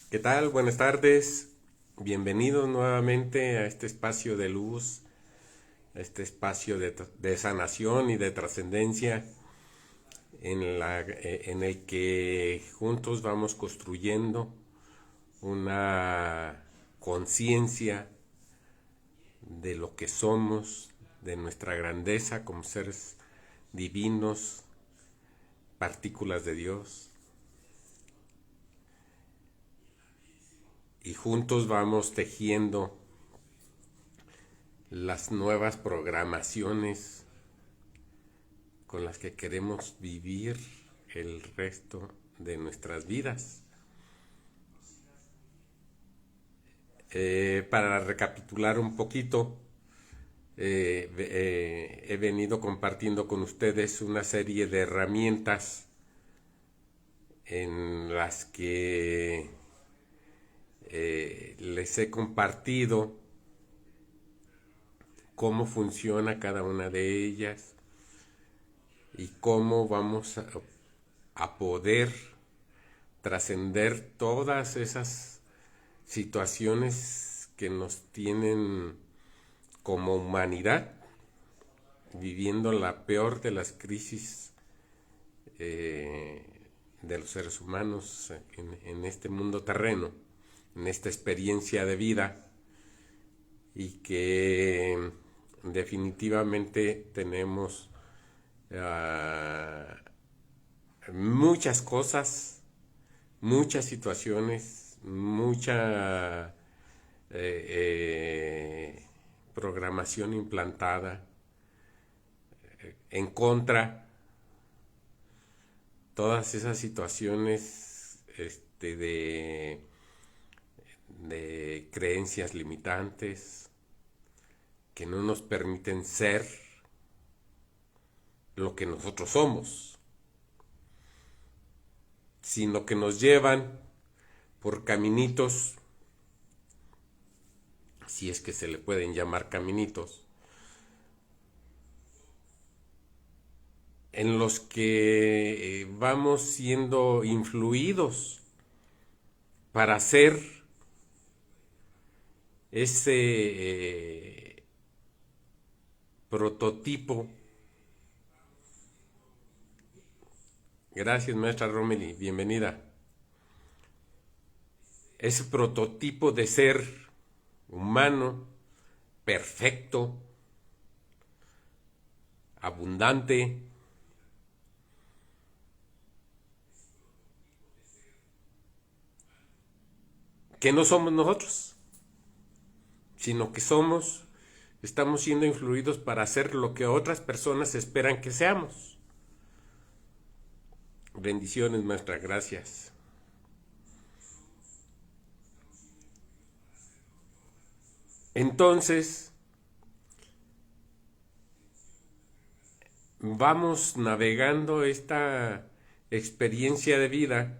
¿Qué tal? Buenas tardes. Bienvenidos nuevamente a este espacio de luz, a este espacio de sanación y de trascendencia en el que juntos vamos construyendo una conciencia de lo que somos, de nuestra grandeza como seres divinos, partículas de Dios. Y juntos vamos tejiendo las nuevas programaciones con las que queremos vivir el resto de nuestras vidas. Para recapitular un poquito, he venido compartiendo con ustedes una serie de herramientas en las que les he compartido cómo funciona cada una de ellas y cómo vamos a poder trascender todas esas situaciones que nos tienen como humanidad viviendo la peor de las crisis de los seres humanos en este mundo terreno, en esta experiencia de vida, y que definitivamente tenemos muchas cosas, muchas situaciones, mucha programación implantada en contra, todas esas situaciones de creencias limitantes que no nos permiten ser lo que nosotros somos, sino que nos llevan por caminitos, si es que se le pueden llamar caminitos, en los que vamos siendo influidos para ser ese prototipo. Gracias, maestra Romeli, bienvenida. Ese prototipo de ser humano, perfecto, abundante, que no somos nosotros, sino que estamos siendo influidos para hacer lo que otras personas esperan que seamos. Bendiciones, maestra, gracias. Entonces, vamos navegando esta experiencia de vida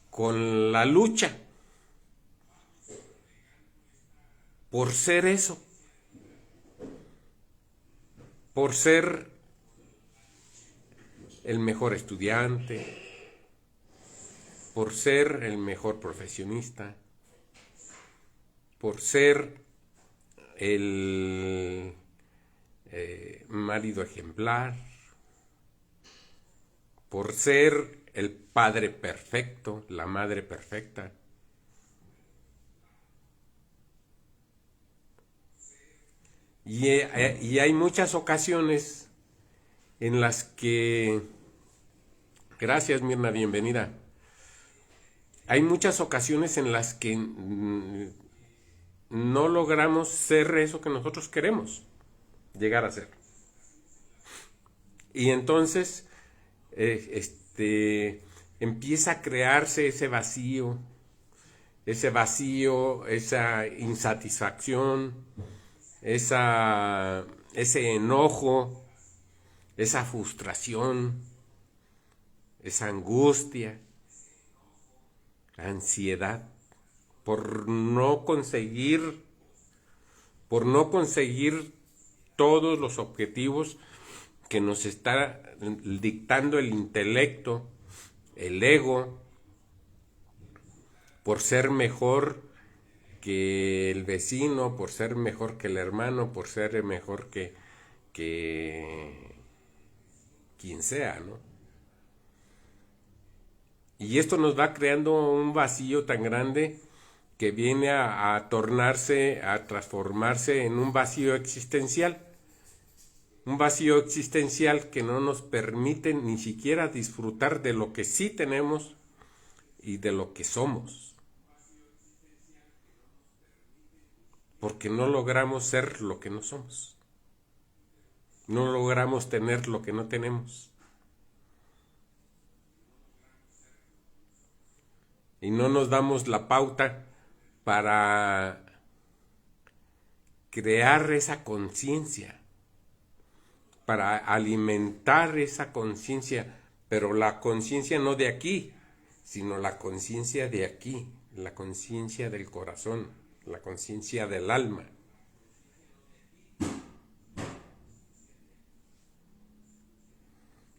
con la lucha por ser eso, por ser el mejor estudiante, por ser el mejor profesionista, por ser el marido ejemplar, por ser el padre perfecto, la madre perfecta. Y hay muchas ocasiones en las que... Gracias, Mirna, bienvenida. Hay muchas ocasiones en las que no logramos ser eso que nosotros queremos llegar a ser. Y entonces empieza a crearse ese vacío, esa insatisfacción, ese enojo, esa frustración, esa angustia, ansiedad por no conseguir todos los objetivos que nos está dictando el intelecto, el ego, por ser mejor que el vecino, por ser mejor que el hermano, por ser mejor que quien sea, ¿no? Y esto nos va creando un vacío tan grande que viene a tornarse, a transformarse en un vacío existencial. Un vacío existencial que no nos permite ni siquiera disfrutar de lo que sí tenemos y de lo que somos. Porque no logramos ser lo que no somos. No logramos tener lo que no tenemos. Y no nos damos la pauta para crear esa conciencia, para alimentar esa conciencia, pero la conciencia no de aquí, sino la conciencia de aquí, la conciencia del corazón, la conciencia del alma.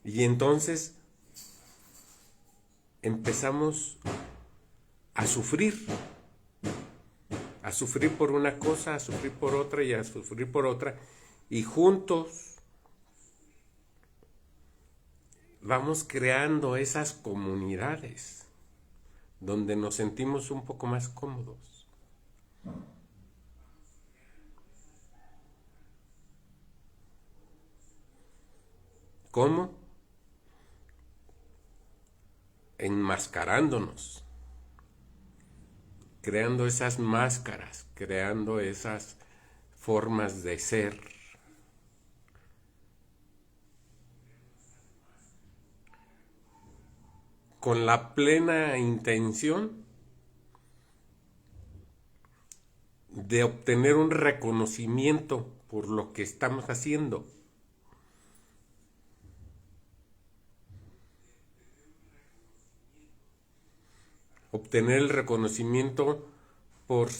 Y entonces empezamos a sufrir por una cosa, a sufrir por otra y a sufrir por otra, y juntos vamos creando esas comunidades donde nos sentimos un poco más cómodos. ¿Cómo? Enmascarándonos, creando esas máscaras, creando esas formas de ser. Con la plena intención de obtener un reconocimiento por lo que estamos haciendo. Obtener el reconocimiento por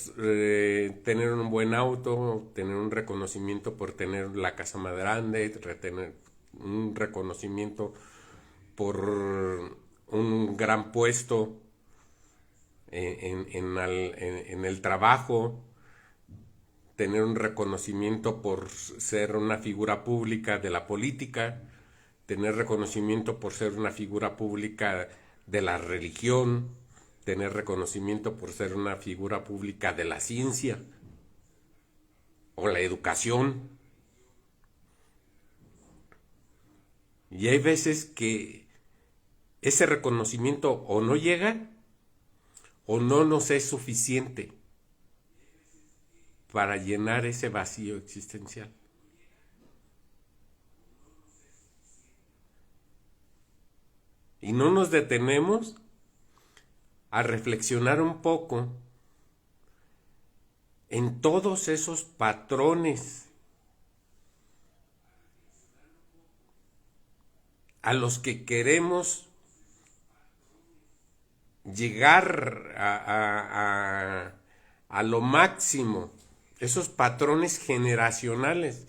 tener un buen auto, tener un reconocimiento por tener la casa más grande, tener un reconocimiento por un gran puesto en el trabajo, tener un reconocimiento por ser una figura pública de la política, tener reconocimiento por ser una figura pública de la religión, tener reconocimiento por ser una figura pública de la ciencia o la educación. Y hay veces que ese reconocimiento o no llega o no nos es suficiente para llenar ese vacío existencial. Y no nos detenemos a reflexionar un poco en todos esos patrones a los que queremos llegar a lo máximo, esos patrones generacionales.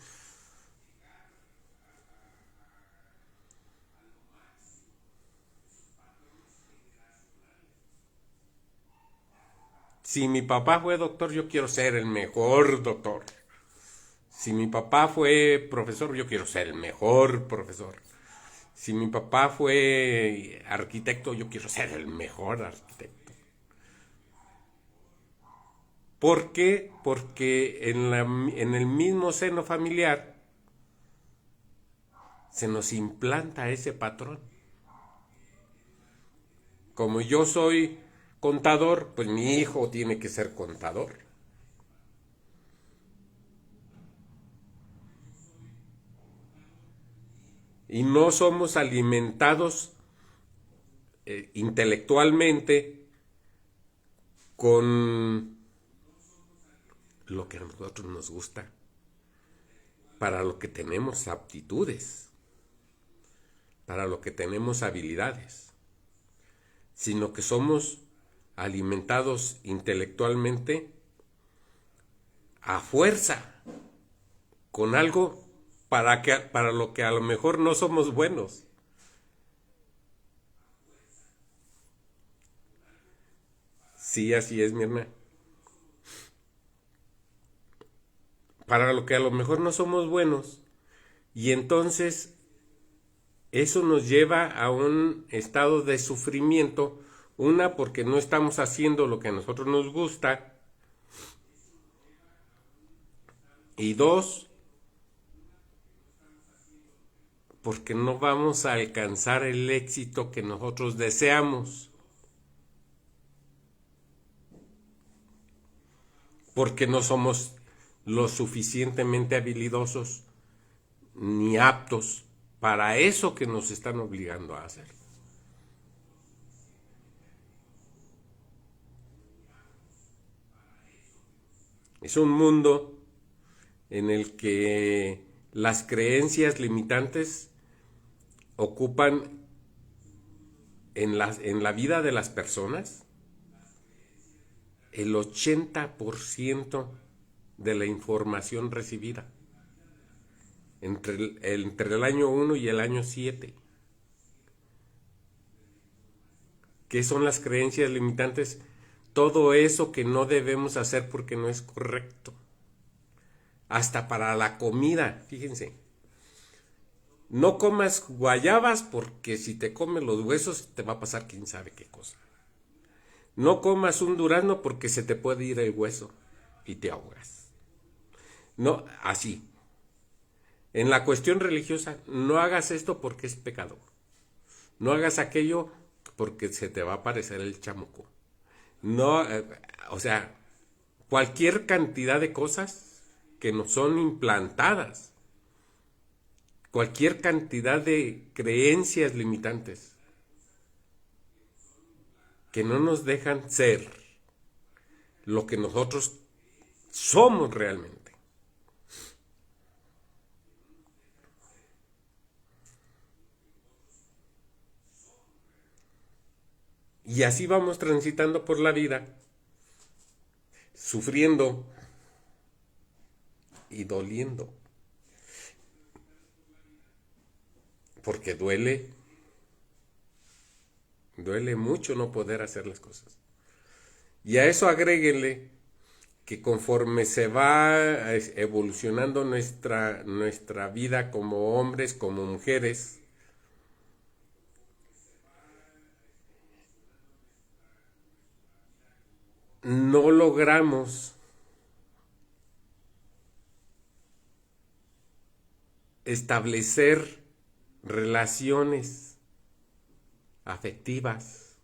Si mi papá fue doctor, yo quiero ser el mejor doctor. Si mi papá fue profesor, yo quiero ser el mejor profesor. Si mi papá fue arquitecto, yo quiero ser el mejor arquitecto. ¿Por qué? Porque en el mismo seno familiar se nos implanta ese patrón. Como yo soy contador, pues mi hijo tiene que ser contador. Y no somos alimentados intelectualmente con lo que a nosotros nos gusta, para lo que tenemos aptitudes, para lo que tenemos habilidades, sino que somos alimentados intelectualmente a fuerza con algo para lo que a lo mejor no somos buenos. Sí, así es, Mirna. Para lo que a lo mejor no somos buenos. Y entonces eso nos lleva a un estado de sufrimiento. Una, porque no estamos haciendo lo que a nosotros nos gusta. Y dos, porque no vamos a alcanzar el éxito que nosotros deseamos. Porque no somos lo suficientemente habilidosos ni aptos para eso que nos están obligando a hacer. Es un mundo en el que las creencias limitantes ocupan en la vida de las personas el 80% de la información recibida entre el año 1 y el año 7. ¿Qué son las creencias limitantes? Todo eso que no debemos hacer porque no es correcto. Hasta para la comida, fíjense. No comas guayabas porque si te comes los huesos te va a pasar quién sabe qué cosa. No comas un durazno porque se te puede ir el hueso y te ahogas. No, así. En la cuestión religiosa, no hagas esto porque es pecado. No hagas aquello porque se te va a aparecer el chamuco. No, o sea, cualquier cantidad de cosas que nos son implantadas, cualquier cantidad de creencias limitantes que no nos dejan ser lo que nosotros somos realmente. Y así vamos transitando por la vida, sufriendo y doliendo. Porque duele mucho no poder hacer las cosas. Y a eso agréguenle que conforme se va evolucionando nuestra vida como hombres, como mujeres, no logramos establecer relaciones afectivas.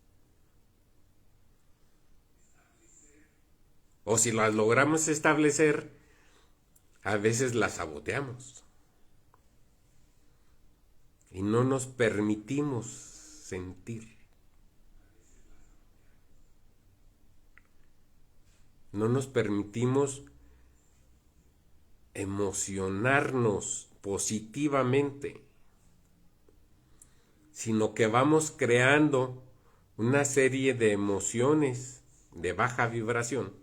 O si las logramos establecer, a veces las saboteamos. Y no nos permitimos sentir. No nos permitimos emocionarnos positivamente, sino que vamos creando una serie de emociones de baja vibración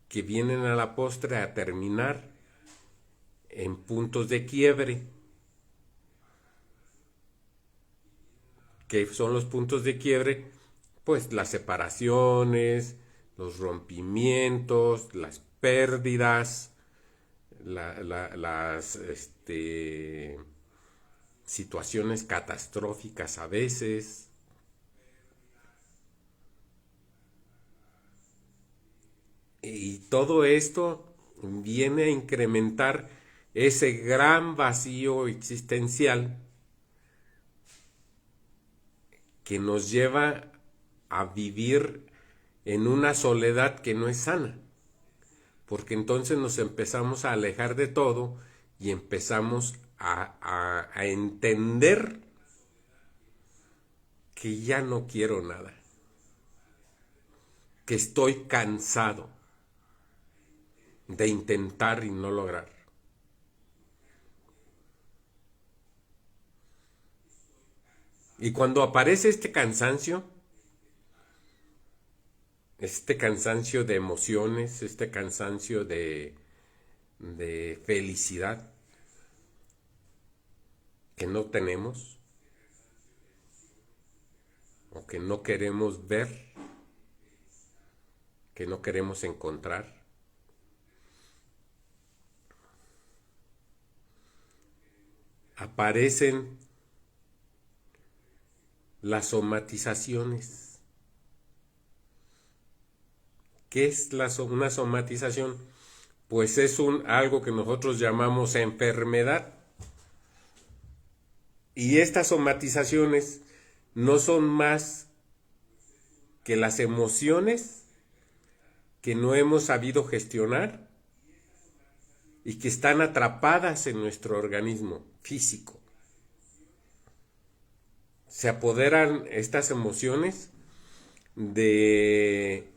que vienen a la postre a terminar en puntos de quiebre. ¿Qué son los puntos de quiebre? Pues las separaciones, los rompimientos, las pérdidas, las situaciones catastróficas a veces. Y todo esto viene a incrementar ese gran vacío existencial que nos lleva a vivir en una soledad que no es sana, porque entonces nos empezamos a alejar de todo y empezamos a entender que ya no quiero nada, que estoy cansado de intentar y no lograr. Y cuando aparece este cansancio de emociones, este cansancio de felicidad que no tenemos o que no queremos ver, que no queremos encontrar. Aparecen las somatizaciones. ¿Qué es una somatización? Pues es algo que nosotros llamamos enfermedad. Y estas somatizaciones no son más que las emociones que no hemos sabido gestionar y que están atrapadas en nuestro organismo físico. Se apoderan estas emociones de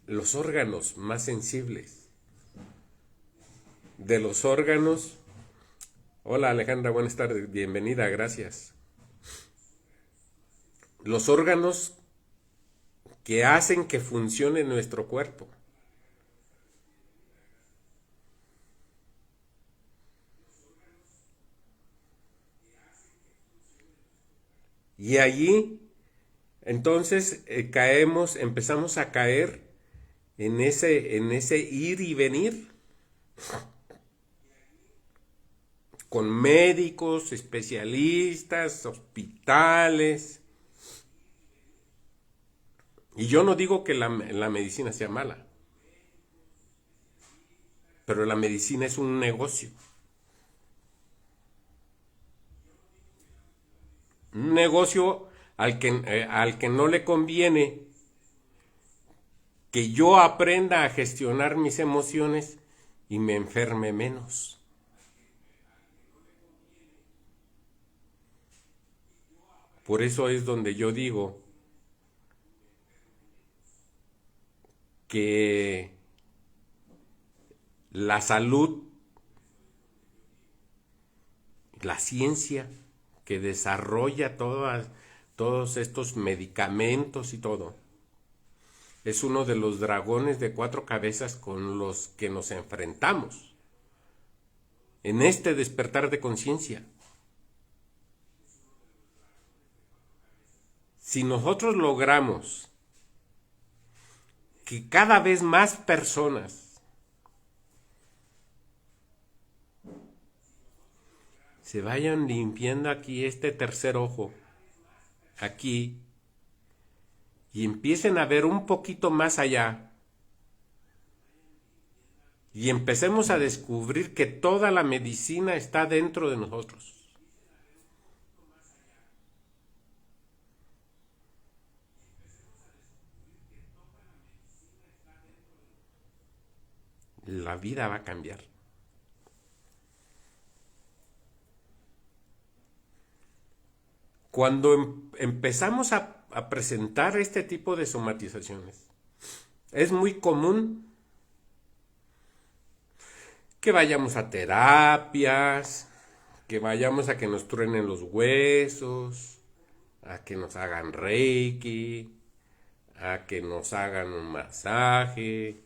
los órganos más sensibles, de los órganos. Hola Alejandra, buenas tardes, bienvenida, gracias. Los órganos que hacen que funcione nuestro cuerpo. Y allí, entonces, empezamos a caer en ese ir y venir con médicos, especialistas, hospitales. Y yo no digo que la medicina sea mala, pero la medicina es un negocio. Un negocio al que no le conviene que yo aprenda a gestionar mis emociones y me enferme menos. Por eso es donde yo digo que la salud, la ciencia que desarrolla todos estos medicamentos y todo, es uno de los dragones de 4 cabezas con los que nos enfrentamos en este despertar de conciencia. Si nosotros logramos que cada vez más personas se vayan limpiando aquí este tercer ojo, aquí, y empiecen a ver un poquito más allá, y empecemos a descubrir que toda la medicina está dentro de nosotros. La vida va a cambiar. Cuando empezamos a presentar este tipo de somatizaciones, es muy común que vayamos a terapias, que vayamos a que nos truenen los huesos, a que nos hagan reiki, a que nos hagan un masaje,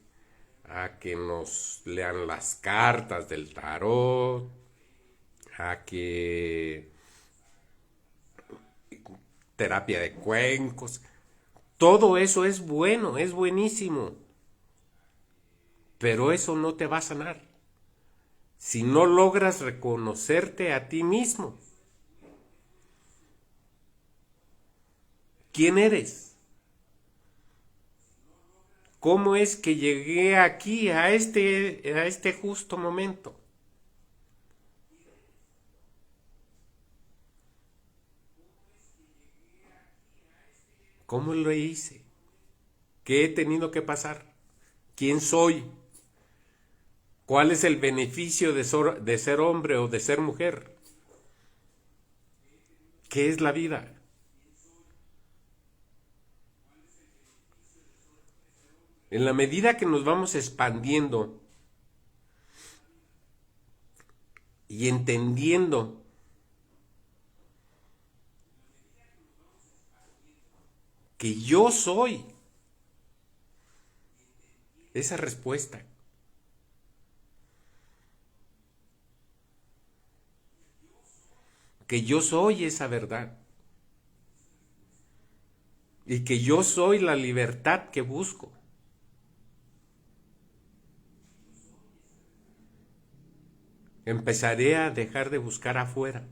a que nos lean las cartas del tarot, a que terapia de cuencos. Todo eso es bueno, es buenísimo, pero eso no te va a sanar si no logras reconocerte a ti mismo. ¿Quién eres? ¿Cómo es que llegué aquí a este justo momento? ¿Cómo lo hice? ¿Qué he tenido que pasar? ¿Quién soy? ¿Cuál es el beneficio de ser hombre o de ser mujer? ¿Qué es la vida? En la medida que nos vamos expandiendo y entendiendo que yo soy esa respuesta, que yo soy esa verdad, y que yo soy la libertad que busco. Empezaré a dejar de buscar afuera.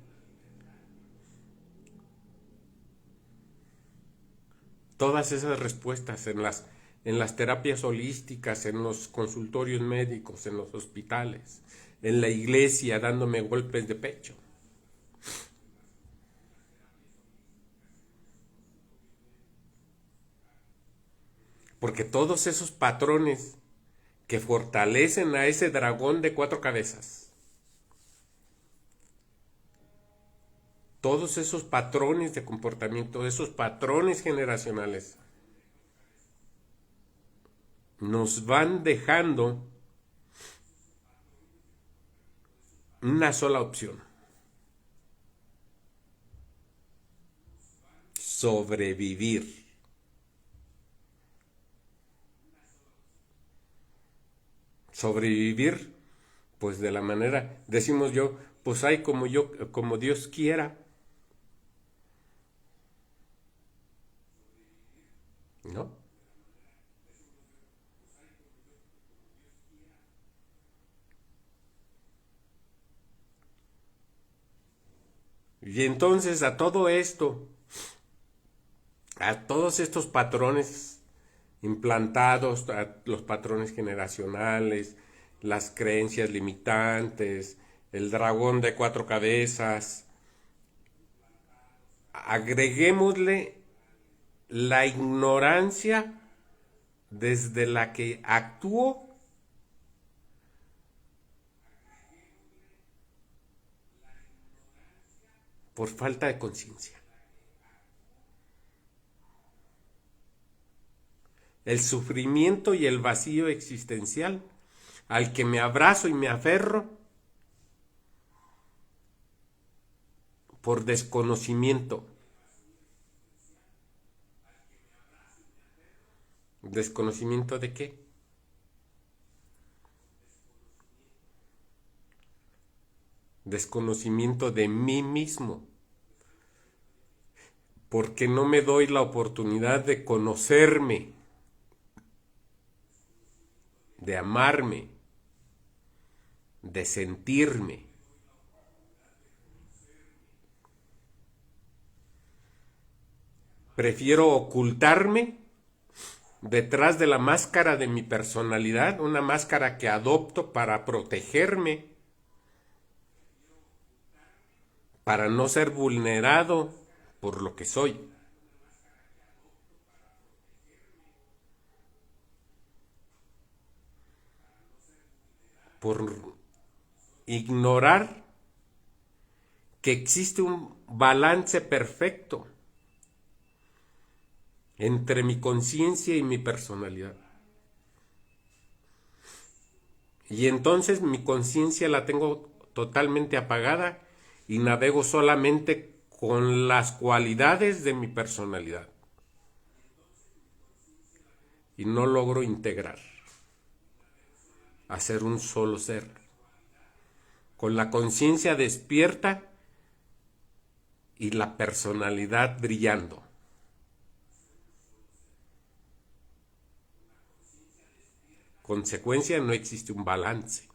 Todas esas respuestas en las terapias holísticas, en los consultorios médicos, en los hospitales, en la iglesia dándome golpes de pecho. Porque todos esos patrones que fortalecen a ese dragón de 4 cabezas, todos esos patrones de comportamiento, esos patrones generacionales, nos van dejando una sola opción: sobrevivir. Sobrevivir, pues de la manera, decimos yo, pues hay como Dios quiera, ¿no? Y entonces a todo esto, a todos estos patrones implantados, a los patrones generacionales, las creencias limitantes, el dragón de 4 cabezas, agreguémosle la ignorancia desde la que actúo por falta de conciencia. El sufrimiento y el vacío existencial al que me abrazo y me aferro por desconocimiento. ¿Desconocimiento de qué? Desconocimiento de mí mismo. Porque no me doy la oportunidad de conocerme, de amarme, de sentirme. Prefiero ocultarme detrás de la máscara de mi personalidad, una máscara que adopto para protegerme, para no ser vulnerado por lo que soy. Por ignorar que existe un balance perfecto entre mi conciencia y mi personalidad. Y entonces mi conciencia la tengo totalmente apagada y navego solamente con las cualidades de mi personalidad. Y no logro integrar, hacer un solo ser. Con la conciencia despierta y la personalidad brillando. Consecuencia, no existe un balance,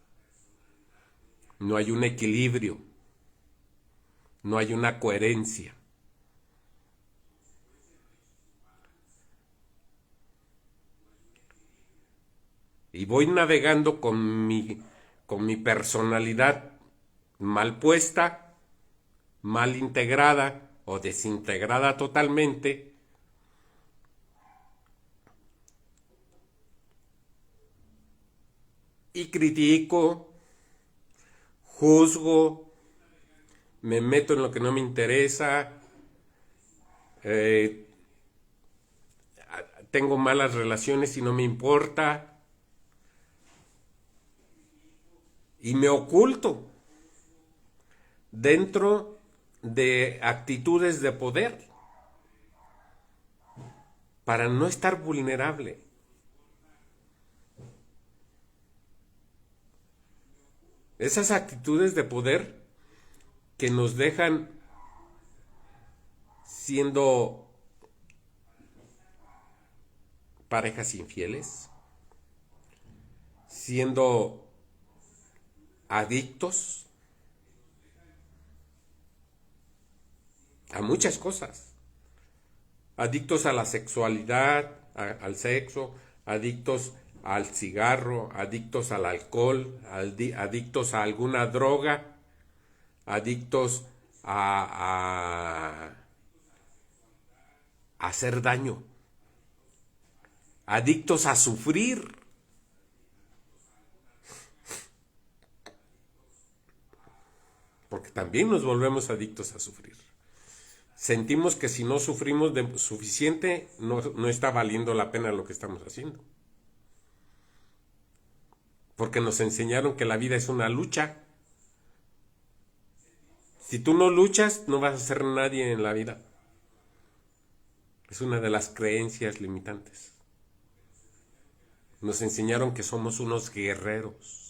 no hay un equilibrio, no hay una coherencia. Y voy navegando con mi personalidad mal puesta, mal integrada o desintegrada totalmente, y critico, juzgo, me meto en lo que no me interesa, eh, tengo malas relaciones y no me importa, y me oculto dentro de actitudes de poder para no estar vulnerable. Esas actitudes de poder que nos dejan siendo parejas infieles, siendo adictos a muchas cosas, adictos a la sexualidad, al sexo, adictos al cigarro, adictos al alcohol, adictos a alguna droga, adictos a hacer daño, adictos a sufrir. Porque también nos volvemos adictos a sufrir. Sentimos que si no sufrimos de suficiente, no está valiendo la pena lo que estamos haciendo. Porque nos enseñaron que la vida es una lucha. Si tú no luchas, no vas a ser nadie en la vida. Es una de las creencias limitantes. Nos enseñaron que somos unos guerreros.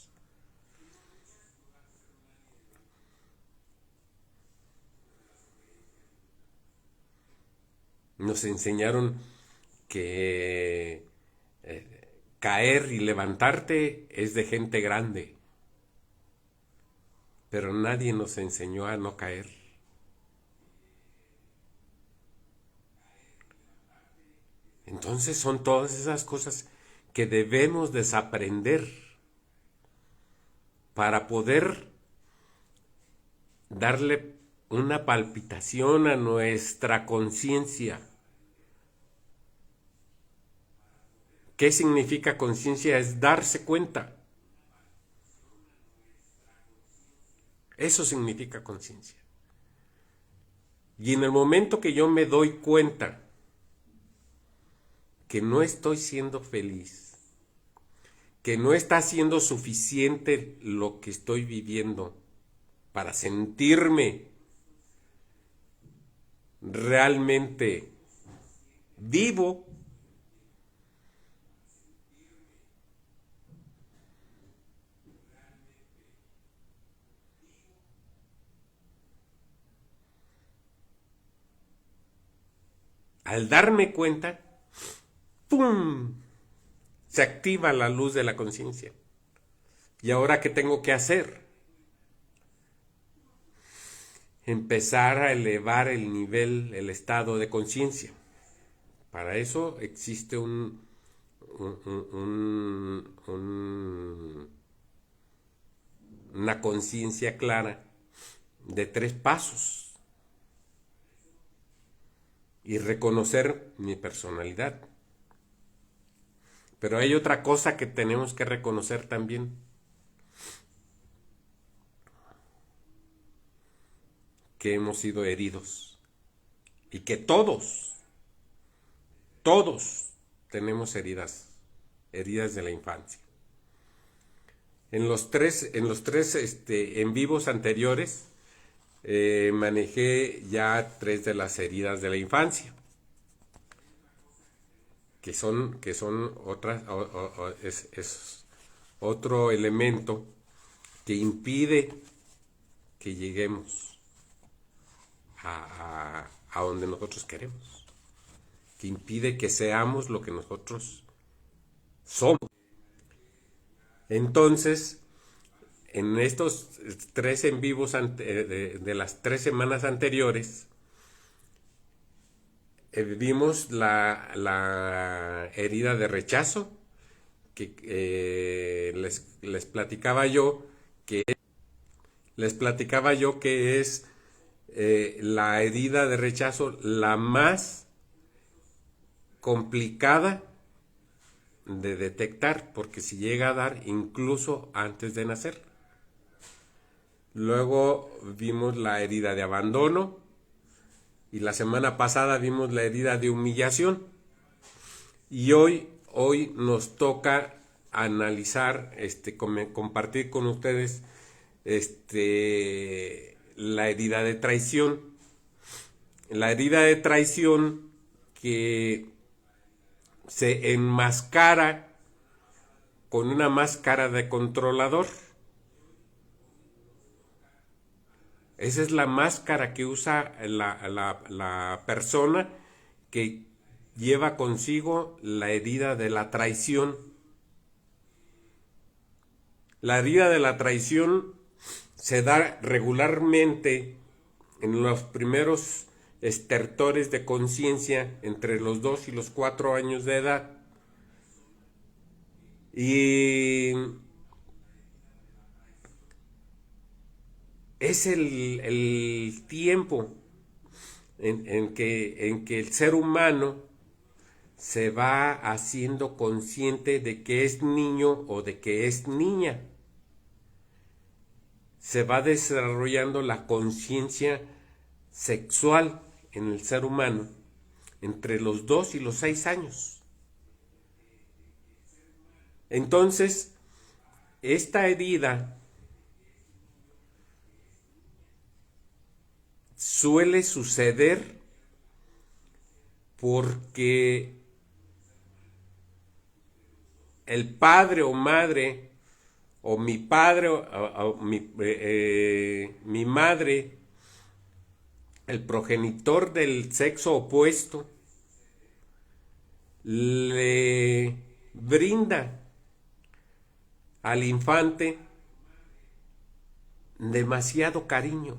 Nos enseñaron que caer y levantarte es de gente grande. Pero nadie nos enseñó a no caer. Entonces son todas esas cosas que debemos desaprender para poder darle una palpitación a nuestra conciencia. ¿Qué significa conciencia? Es darse cuenta. Eso significa conciencia. Y en el momento que yo me doy cuenta que no estoy siendo feliz, que no está siendo suficiente lo que estoy viviendo para sentirme realmente vivo, al darme cuenta, ¡pum!, se activa la luz de la conciencia. ¿Y ahora qué tengo que hacer? Empezar a elevar el nivel, el estado de conciencia. Para eso existe una conciencia clara de 3 pasos. Y reconocer mi personalidad. Pero hay otra cosa que tenemos que reconocer también. Que hemos sido heridos. Y que todos tenemos heridas de la infancia. En los tres en vivos anteriores manejé ya 3 de las heridas de la infancia, que son otras, es otro elemento que impide que lleguemos a donde nosotros queremos, que impide que seamos lo que nosotros somos. Entonces, en estos 3 en vivos de las 3 semanas anteriores, vimos la herida de rechazo, que les platicaba yo que es la herida de rechazo la más complicada de detectar, porque si llega a dar incluso antes de nacer. Luego vimos la herida de abandono y la semana pasada vimos la herida de humillación. Y hoy nos toca analizar, compartir con ustedes la herida de traición. La herida de traición que se enmascara con una máscara de controlador. Esa es la máscara que usa la persona que lleva consigo la herida de la traición. La herida de la traición se da regularmente en los primeros estertores de conciencia entre los 2 y los 4 años de edad. Y es el tiempo en que el ser humano se va haciendo consciente de que es niño o de que es niña. Se va desarrollando la conciencia sexual en el ser humano entre los 2 y los 6 años. Entonces, esta herida suele suceder porque el padre o madre, o mi padre o mi madre, el progenitor del sexo opuesto, le brinda al infante demasiado cariño,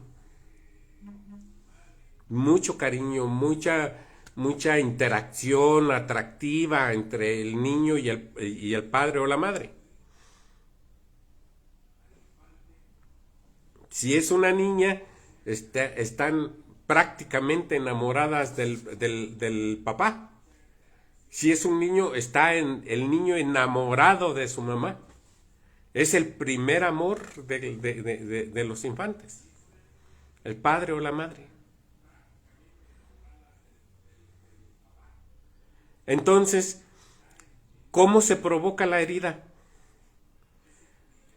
mucho cariño, mucha interacción atractiva entre el niño y el padre o la madre. Si es una niña, están prácticamente enamoradas del papá. Si es un niño, está el niño enamorado de su mamá. Es el primer amor de los infantes, el padre o la madre. Entonces, ¿cómo se provoca la herida?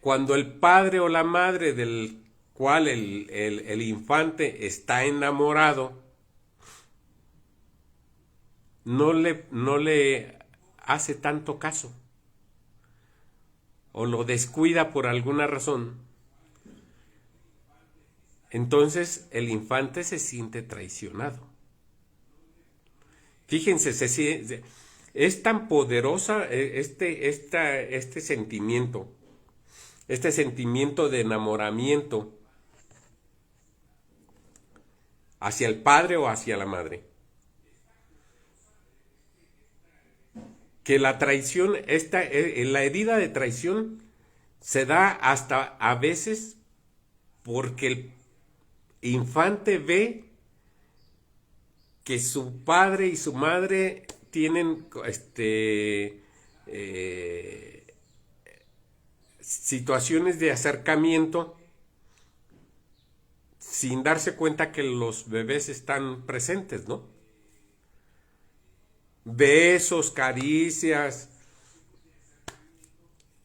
Cuando el padre o la madre del cual el infante está enamorado no le hace tanto caso o lo descuida por alguna razón, entonces el infante se siente traicionado. Fíjense, es tan poderosa este sentimiento de enamoramiento hacia el padre o hacia la madre, que la traición, la herida de traición se da hasta a veces porque el infante ve que su padre y su madre tienen situaciones de acercamiento sin darse cuenta que los bebés están presentes, ¿no? Besos, caricias,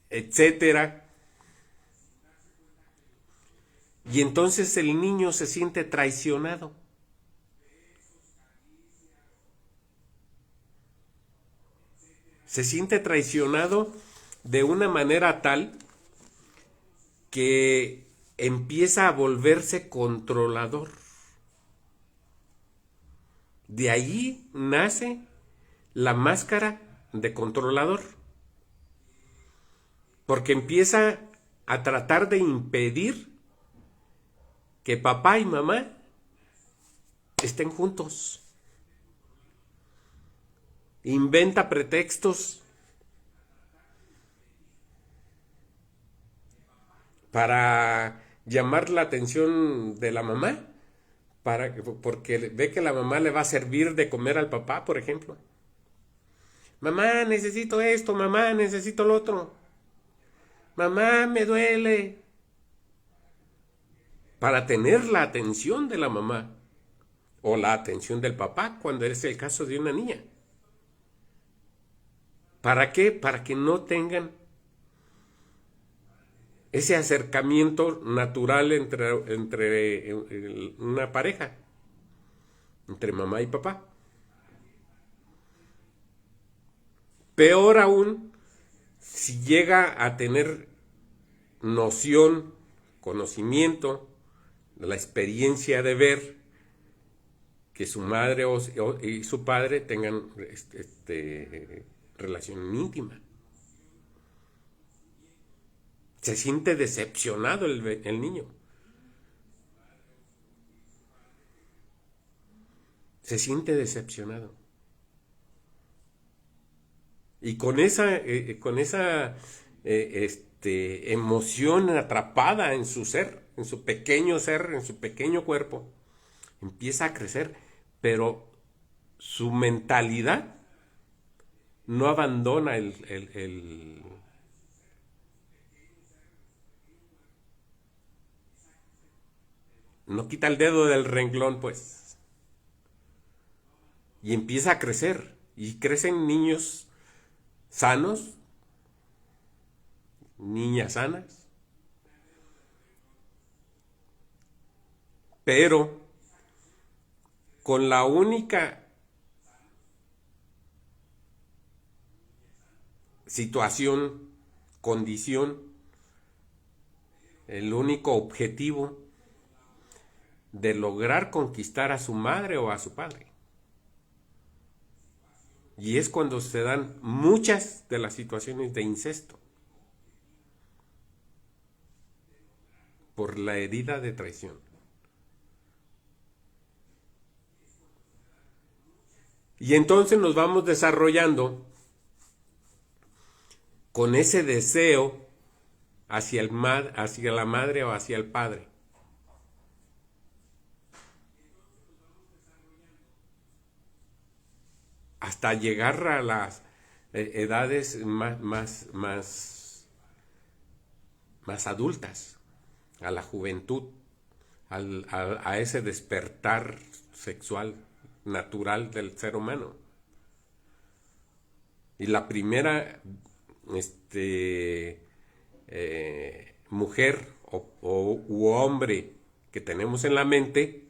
etcétera. Y entonces el niño se siente traicionado. Se siente traicionado de una manera tal que empieza a volverse controlador. De ahí nace la máscara de controlador, porque empieza a tratar de impedir que papá y mamá estén juntos. Inventa pretextos para llamar la atención de la mamá, porque ve que la mamá le va a servir de comer al papá, por ejemplo. Mamá, necesito esto, mamá, necesito lo otro. Mamá, me duele. Para tener la atención de la mamá o la atención del papá cuando es el caso de una niña. ¿Para qué? Para que no tengan ese acercamiento natural entre una pareja, entre mamá y papá. Peor aún, si llega a tener noción, conocimiento, la experiencia de ver que su madre y su padre tengan relación íntima. Se siente decepcionado el niño. Se siente decepcionado. Y con esa emoción atrapada en su ser, en su pequeño ser, en su pequeño cuerpo, empieza a crecer, pero su mentalidad no abandona no quita el dedo del renglón, pues, y empieza a crecer, y crecen niños sanos, niñas sanas, pero con la única situación, condición, el único objetivo de lograr conquistar a su madre o a su padre. Y es cuando se dan muchas de las situaciones de incesto, por la herida de traición. Y entonces nos vamos desarrollando con ese deseo hacia hacia la madre o hacia el padre. Hasta llegar a las edades más adultas, a la juventud, a ese despertar sexual natural del ser humano. Y la primera mujer u hombre que tenemos en la mente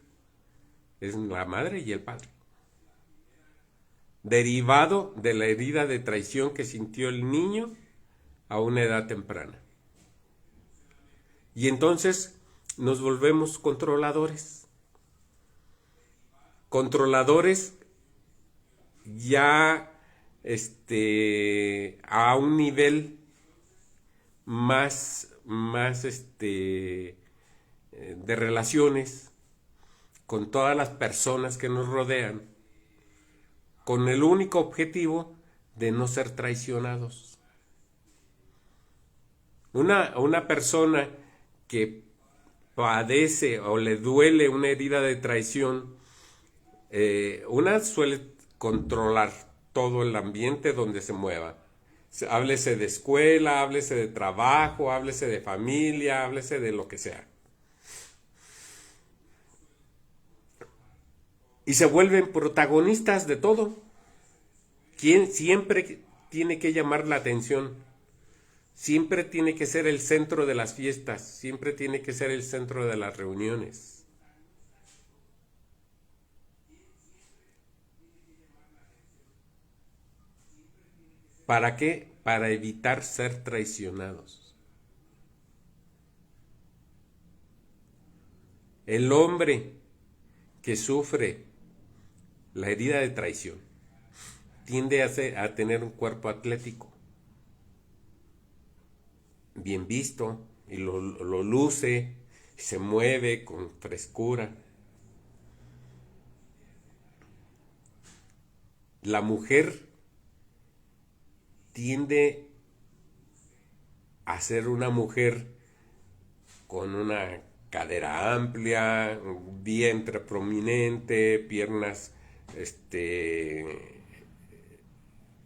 es la madre y el padre, derivado de la herida de traición que sintió el niño a una edad temprana. Y entonces nos volvemos controladores. Controladores ya a un nivel más de relaciones con todas las personas que nos rodean, con el único objetivo de no ser traicionados. Una persona que padece o le duele una herida de traición, una suele controlar todo el ambiente donde se mueva. Háblese de escuela, háblese de trabajo, háblese de familia, háblese de lo que sea. Y se vuelven protagonistas de todo. ¿Quién siempre tiene que llamar la atención? Siempre tiene que ser el centro de las fiestas, siempre tiene que ser el centro de las reuniones. ¿Para qué? Para evitar ser traicionados. El hombre que sufre la herida de traición tiende a tener un cuerpo atlético, bien visto, y lo luce, se mueve con frescura. La mujer tiende a ser una mujer con una cadera amplia, un vientre prominente, piernas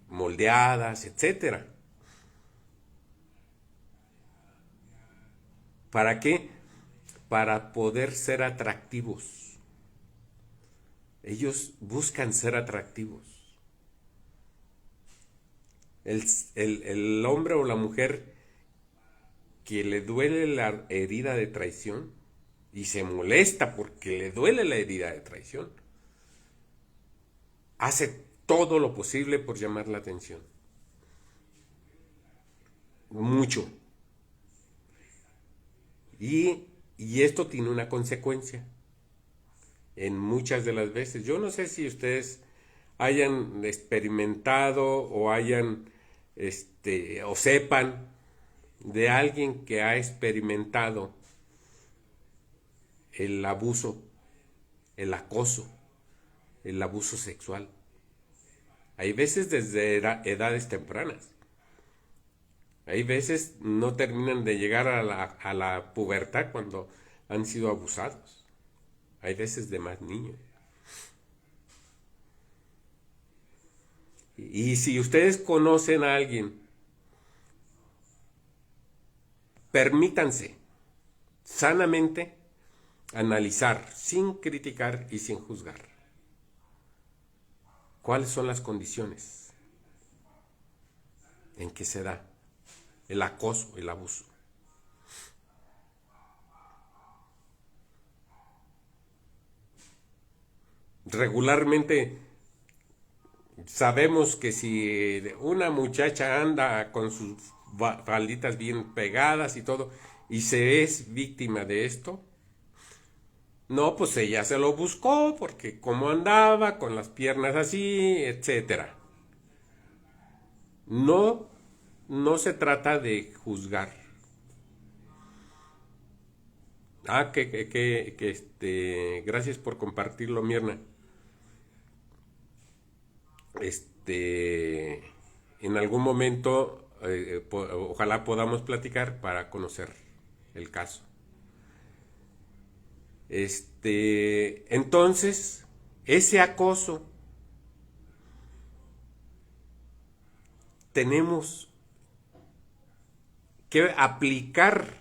moldeadas, etcétera. ¿Para qué? Para poder ser atractivos. Ellos buscan ser atractivos. El hombre o la mujer que le duele la herida de traición y se molesta porque le duele la herida de traición, hace todo lo posible por llamar la atención. Mucho. Y esto tiene una consecuencia. en muchas de las veces. Yo no sé si ustedes hayan experimentado o hayan, o sepan de alguien que ha experimentado el abuso, el acoso, el abuso sexual. Hay veces desde edades tempranas. Hay veces no terminan de llegar a la pubertad cuando han sido abusados. Hay veces de más niños. Y si ustedes conocen a alguien, permítanse sanamente analizar, sin criticar y sin juzgar, cuáles son las condiciones en que se da el acoso, el abuso. Regularmente sabemos que si una muchacha anda con sus falditas bien pegadas y todo, y se es víctima de esto, no, pues ella se lo buscó porque como andaba con las piernas así, etcétera. No, no se trata de juzgar. Gracias por compartirlo, Mirna. Este, en algún momento, ojalá podamos platicar para conocer el caso. Entonces, ese acoso tenemos que aplicar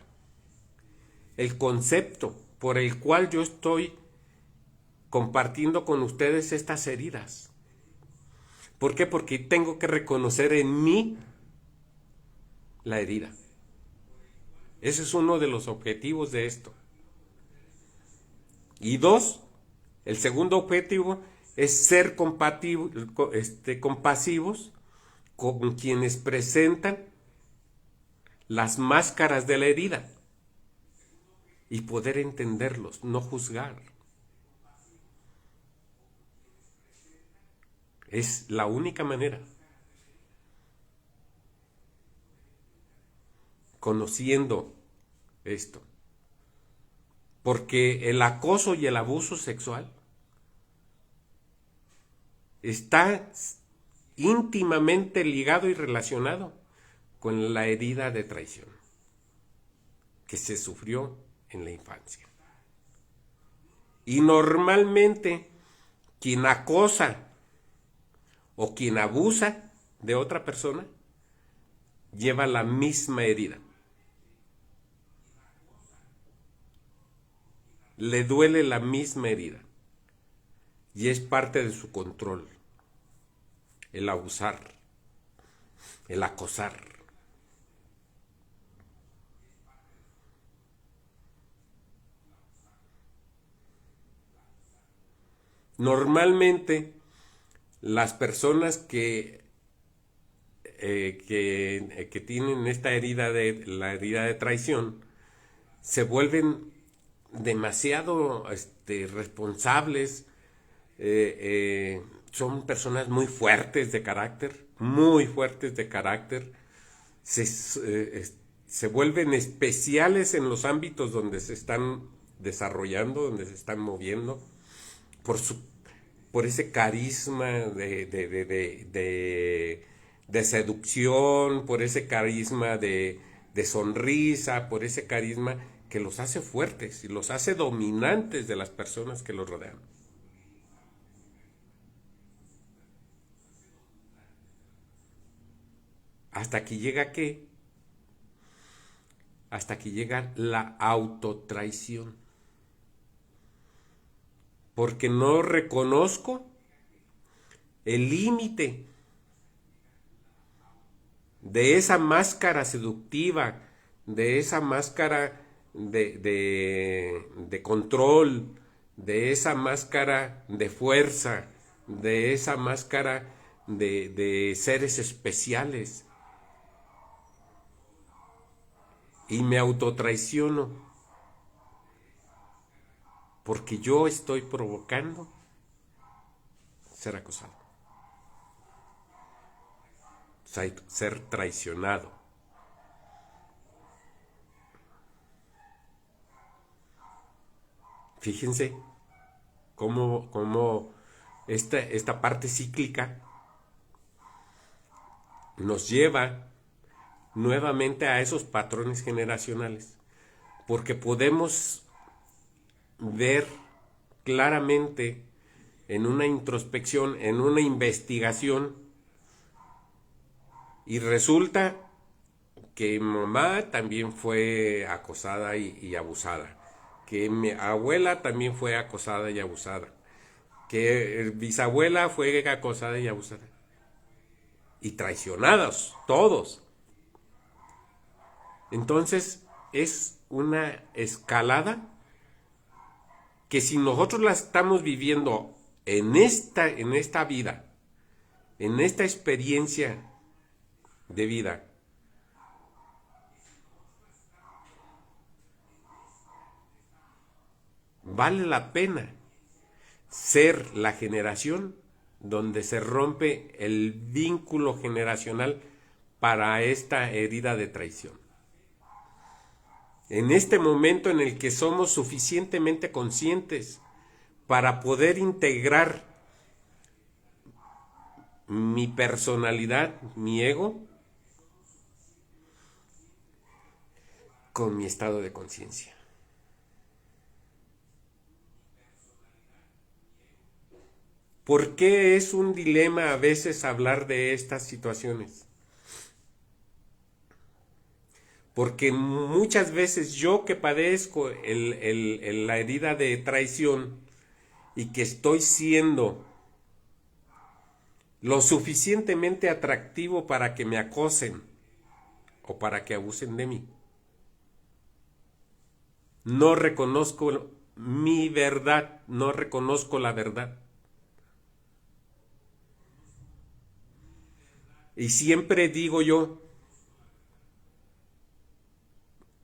el concepto por el cual yo estoy compartiendo con ustedes estas heridas. ¿Por qué? Porque tengo que reconocer en mí la herida. Ese es uno de los objetivos de esto. Y dos, el segundo objetivo es ser compasivos con quienes presentan las máscaras de la herida y poder entenderlos, no juzgar. Es la única manera. Conociendo esto. Porque el acoso y el abuso sexual está íntimamente ligado y relacionado con la herida de traición que se sufrió en la infancia. Y normalmente quien acosa o quien abusa de otra persona lleva la misma herida. Le duele la misma herida. Y es parte de su control. El abusar. El acosar. Normalmente las personas que tienen esta herida la herida de traición se vuelven demasiado responsables, son personas muy fuertes de carácter, se vuelven especiales en los ámbitos donde se están desarrollando, donde se están moviendo, por ese carisma de seducción, por ese carisma de sonrisa, por ese carisma que los hace fuertes y los hace dominantes de las personas que los rodean. ¿Hasta aquí llega qué? Hasta aquí llega la autotraición. Porque no reconozco el límite de esa máscara seductiva, de esa máscara de control, de esa máscara de fuerza, de esa máscara de seres especiales. Y me autotraiciono porque yo estoy provocando ser acosado, ser traicionado. Fíjense cómo esta parte cíclica nos lleva nuevamente a esos patrones generacionales, porque podemos ver claramente en una introspección, en una investigación, y resulta que mamá también fue acosada y abusada, que mi abuela también fue acosada y abusada, que bisabuela fue acosada y abusada, y traicionados todos. Entonces es una escalada que si nosotros la estamos viviendo en esta vida, en esta experiencia de vida, vale la pena ser la generación donde se rompe el vínculo generacional para esta herida de traición. En este momento en el que somos suficientemente conscientes para poder integrar mi personalidad, mi ego, con mi estado de conciencia. ¿Por qué es un dilema a veces hablar de estas situaciones? Porque muchas veces yo que padezco la herida de traición y que estoy siendo lo suficientemente atractivo para que me acosen o para que abusen de mí, no reconozco mi verdad, no reconozco la verdad. Y siempre digo yo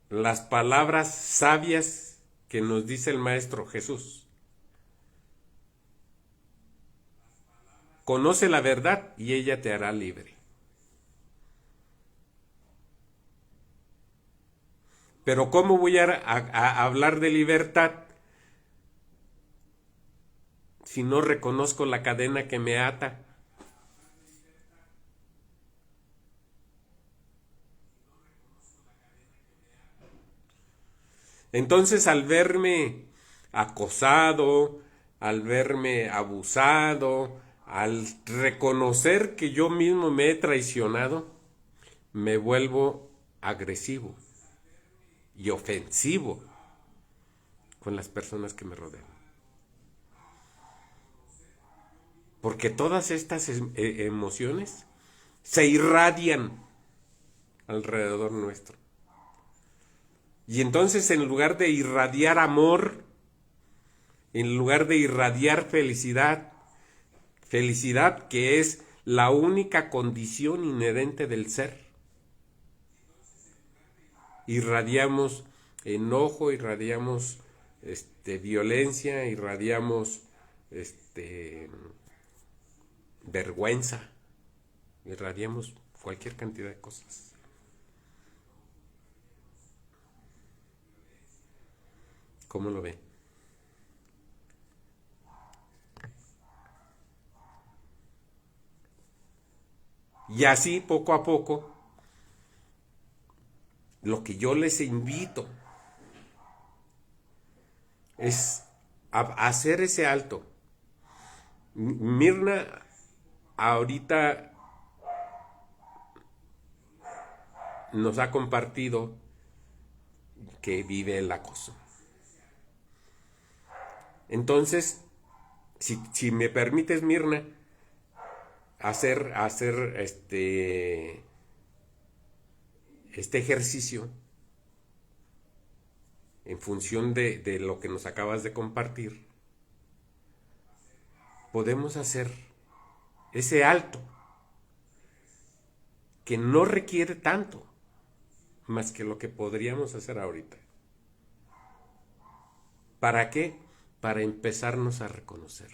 las palabras sabias que nos dice el Maestro Jesús. Conoce la verdad y ella te hará libre. Pero ¿cómo voy a hablar de libertad si no reconozco la cadena que me ata? Entonces, al verme acosado, al verme abusado, al reconocer que yo mismo me he traicionado, me vuelvo agresivo y ofensivo con las personas que me rodean. Porque todas estas emociones se irradian alrededor nuestro. Y entonces, en lugar de irradiar amor, en lugar de irradiar felicidad, felicidad que es la única condición inherente del ser, irradiamos enojo, irradiamos violencia, irradiamos vergüenza, irradiamos cualquier cantidad de cosas. ¿Cómo lo ve? Y así, poco a poco, lo que yo les invito es a hacer ese alto. Mirna ahorita nos ha compartido que vive el acoso. Entonces, si me permites, Mirna, hacer este ejercicio en función de lo que nos acabas de compartir, podemos hacer ese alto que no requiere tanto más que lo que podríamos hacer ahorita. ¿Para qué? para empezarnos a reconocer.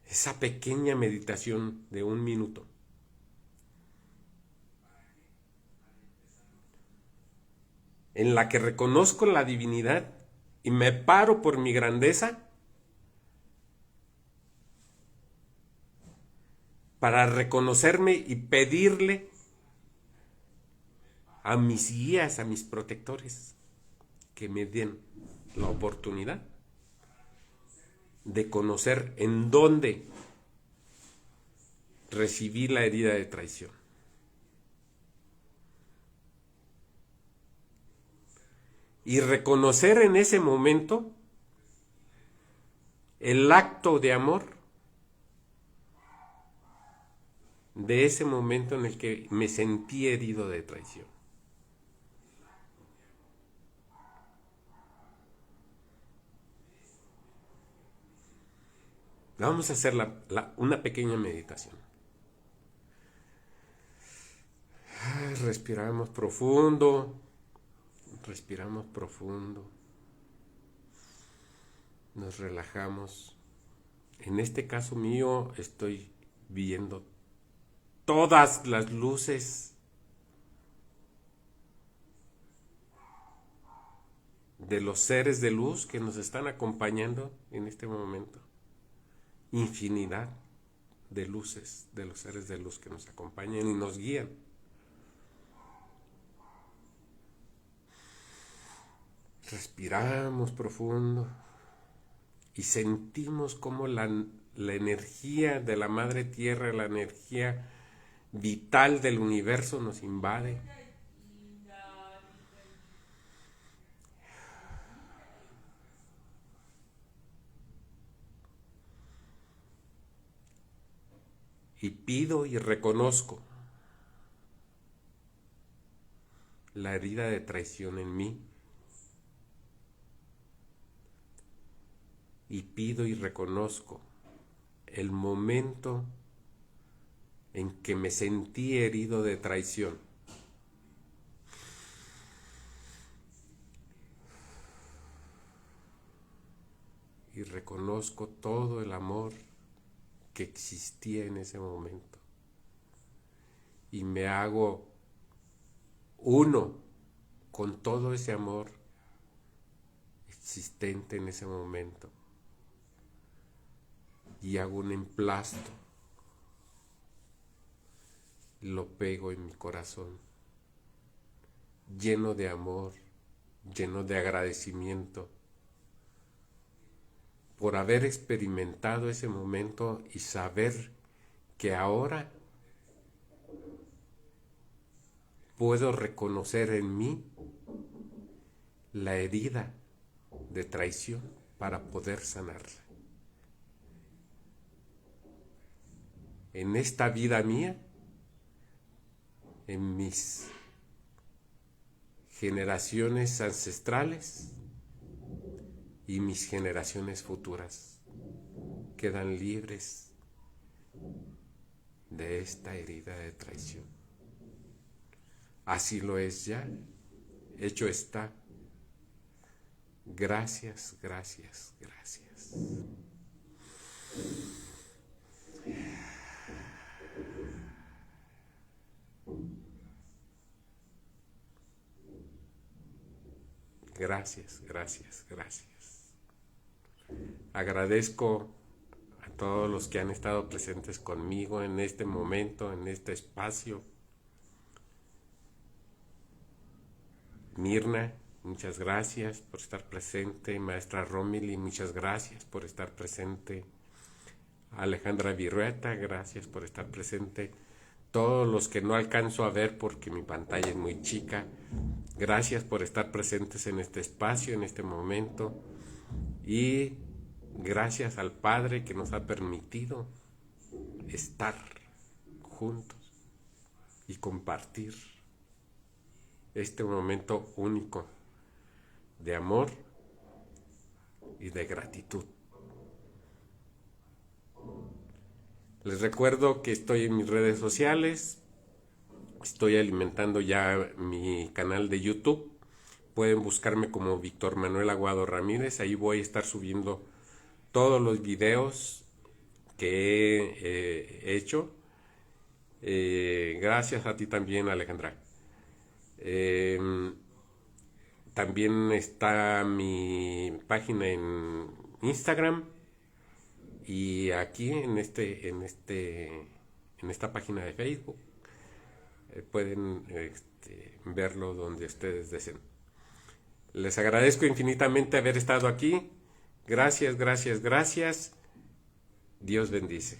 Esa pequeña meditación de 1 minuto en la que reconozco la divinidad y me paro por mi grandeza para reconocerme y pedirle a mis guías, a mis protectores, que me den la oportunidad de conocer en dónde recibí la herida de traición. Y reconocer en ese momento el acto de amor de ese momento en el que me sentí herido de traición. Vamos a hacer una pequeña meditación. Respiramos profundo. Respiramos profundo. Nos relajamos. En este caso mío estoy viendo todas las luces de los seres de luz que nos están acompañando en este momento. Infinidad de luces de los seres de luz que nos acompañan y nos guían. Respiramos profundo y sentimos cómo la energía de la Madre Tierra, la energía vital del universo nos invade. Y pido y reconozco la herida de traición en mí. Y pido y reconozco el momento en que me sentí herido de traición. Y reconozco todo el amor que existía en ese momento. Y me hago uno con todo ese amor existente en ese momento. Y hago un emplasto. Lo pego en mi corazón, lleno de amor, lleno de agradecimiento por haber experimentado ese momento y saber que ahora puedo reconocer en mí la herida de traición para poder sanarla. En esta vida mía, en mis generaciones ancestrales y mis generaciones futuras quedan libres de esta herida de traición. Así lo es ya, hecho está. Gracias, gracias, gracias. Gracias, gracias, gracias. Agradezco a todos los que han estado presentes conmigo en este momento, en este espacio. Mirna, muchas gracias por estar presente. Maestra Romilly, muchas gracias por estar presente. Alejandra Virueta, gracias por estar presente. Todos los que no alcanzo a ver porque mi pantalla es muy chica, gracias por estar presentes en este espacio, en este momento. Y gracias al Padre que nos ha permitido estar juntos y compartir este momento único de amor y de gratitud. Les recuerdo que estoy en mis redes sociales, estoy alimentando ya mi canal de YouTube, pueden buscarme como Víctor Manuel Aguado Ramírez. Ahí voy a estar subiendo todos los videos que he hecho. Gracias a ti también, Alejandra. También está mi página en Instagram y aquí en esta página de Facebook. Pueden verlo donde ustedes deseen. Les agradezco infinitamente haber estado aquí. Gracias, gracias, gracias. Dios bendice.